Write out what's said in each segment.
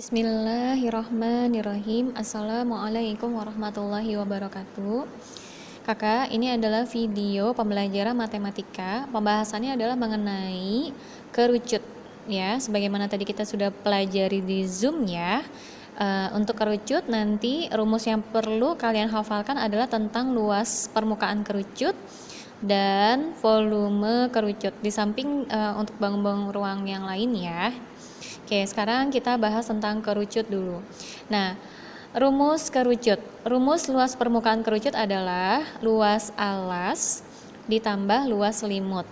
Bismillahirrahmanirrahim. Assalamualaikum warahmatullahi wabarakatuh. Kakak, ini adalah video pembelajaran matematika. Pembahasannya adalah mengenai kerucut, ya. Sebagaimana tadi kita sudah pelajari di Zoom, ya. Untuk kerucut, nanti rumus yang perlu kalian hafalkan adalah tentang luas permukaan kerucut dan volume kerucut. Di samping untuk bangun-bangun ruang yang lain, ya. Oke, sekarang kita bahas tentang kerucut dulu. Nah, rumus kerucut. Rumus luas permukaan kerucut adalah luas alas ditambah luas selimut.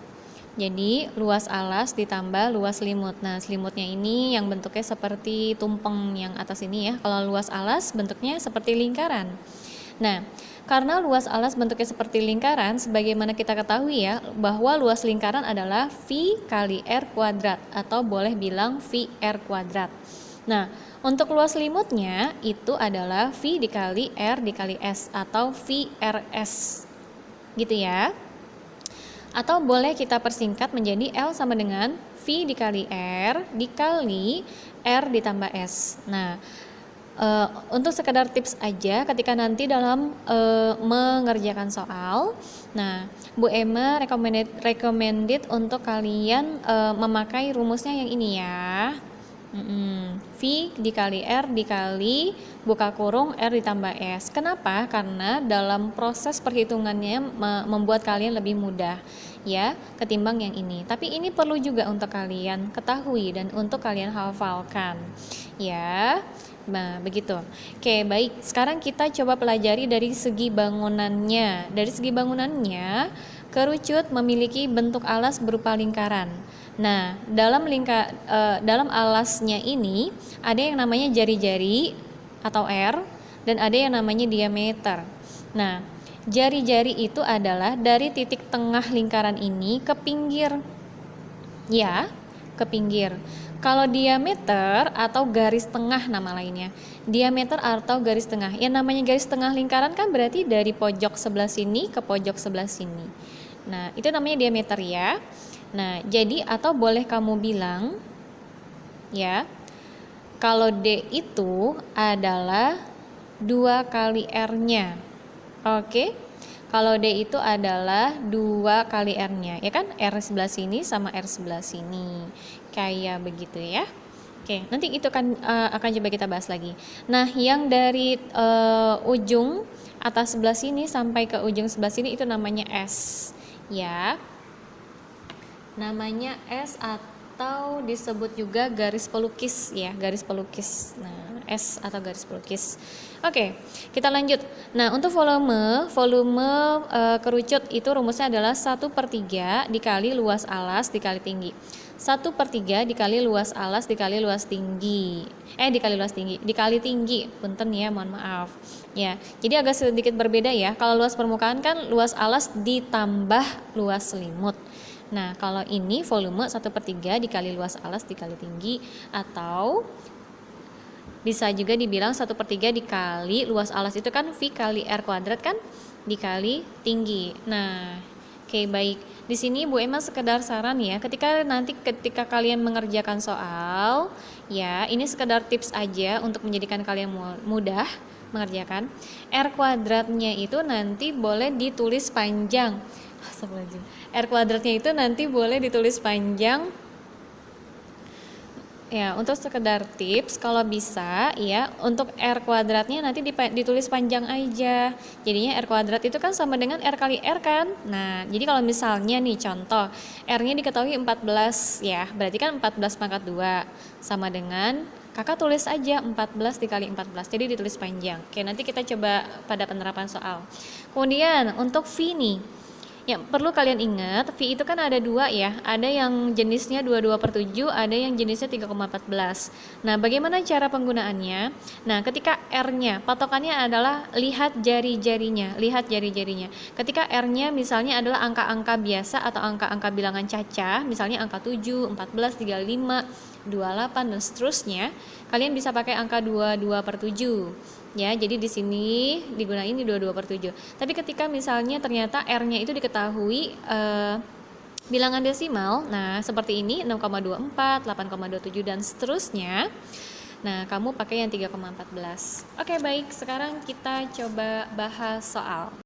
Jadi, luas alas ditambah luas selimut. Nah, selimutnya ini yang bentuknya seperti tumpeng yang atas ini, ya. Kalau luas alas bentuknya seperti lingkaran. Nah, karena luas alas bentuknya seperti lingkaran, sebagaimana kita ketahui, ya, bahwa luas lingkaran adalah V kali R kuadrat, atau boleh bilang VR kuadrat. Nah, untuk luas selimutnya itu adalah V dikali R dikali S, atau VRS, gitu ya. Atau boleh kita persingkat menjadi L sama dengan V dikali R dikali R ditambah S. Nah, untuk sekedar tips aja ketika nanti dalam mengerjakan soal, nah Bu Emma recommended untuk kalian memakai rumusnya yang ini, ya. V dikali R dikali buka kurung R ditambah S. Kenapa? Karena dalam proses perhitungannya membuat kalian lebih mudah, ya, ketimbang yang ini. Tapi ini perlu juga untuk kalian ketahui dan untuk kalian hafalkan, ya. Nah, begitu. Oke, baik. Sekarang kita coba pelajari dari segi bangunannya. Dari segi bangunannya, kerucut memiliki bentuk alas berupa lingkaran. Nah, dalam alasnya ini ada yang namanya jari-jari atau R, dan ada yang namanya diameter. Nah, jari-jari itu adalah dari titik tengah lingkaran ini ke pinggir, ya, ke pinggir. Kalau diameter atau garis tengah nama lainnya, diameter atau garis tengah. Yang namanya garis tengah lingkaran kan berarti dari pojok sebelah sini ke pojok sebelah sini. Nah, itu namanya diameter, ya. Nah, jadi atau boleh kamu bilang, ya, kalau D itu adalah 2 kali R-nya. Oke? Kalau D itu adalah 2 kali R-nya, ya kan? R sebelah sini sama R sebelah sini. Kayak begitu, ya. Oke, nanti itu akan coba kita bahas lagi. Nah, yang dari ujung atas sebelah sini sampai ke ujung sebelah sini itu namanya S, ya. Namanya S atau disebut juga garis pelukis, ya, garis pelukis. Nah, S atau garis pelukis. Oke, kita lanjut. Nah, untuk volume kerucut itu rumusnya adalah 1/3 dikali luas alas dikali tinggi. 1/3 dikali luas alas dikali luas tinggi. Dikali tinggi. Punten, ya, mohon maaf. Ya, jadi agak sedikit berbeda, ya. Kalau luas permukaan kan luas alas ditambah luas selimut. Nah, kalau ini volume 1/3 dikali luas alas dikali tinggi, atau bisa juga dibilang 1/3 dikali luas alas itu kan V kali R kuadrat kan, dikali tinggi. Nah, oke, baik. Di sini Bu Emma sekedar saran, ya, ketika kalian mengerjakan soal, ya, ini sekedar tips aja untuk menjadikan kalian mudah mengerjakan. R kuadratnya itu nanti boleh ditulis panjang. R kuadratnya itu nanti boleh ditulis panjang. Ya, untuk sekedar tips, kalau bisa, ya, untuk R kuadratnya nanti ditulis panjang aja. Jadinya R kuadrat itu kan sama dengan R kali R kan. Nah, jadi kalau misalnya nih contoh, R-nya diketahui 14, ya, berarti kan 14 pangkat 2 sama dengan, kakak tulis aja 14 dikali 14, jadi ditulis panjang. Oke, nanti kita coba pada penerapan soal. Kemudian untuk V nih, yang perlu kalian ingat, V itu kan ada 2, ya. Ada yang jenisnya 22/7, ada yang jenisnya 3,14. Nah, bagaimana cara penggunaannya? Nah, ketika R-nya, patokannya adalah lihat jari-jarinya. Ketika R-nya misalnya adalah angka-angka biasa atau angka-angka bilangan cacah, misalnya angka 7, 14, 35, 28 dan seterusnya, kalian bisa pakai angka 22/7. Ya, jadi di sini digunain di 22/7. Tapi ketika misalnya ternyata R-nya itu diketahui bilangan desimal, nah seperti ini 6,24, 8,27 dan seterusnya. Nah, kamu pakai yang 3,14. Oke, baik. Sekarang kita coba bahas soal.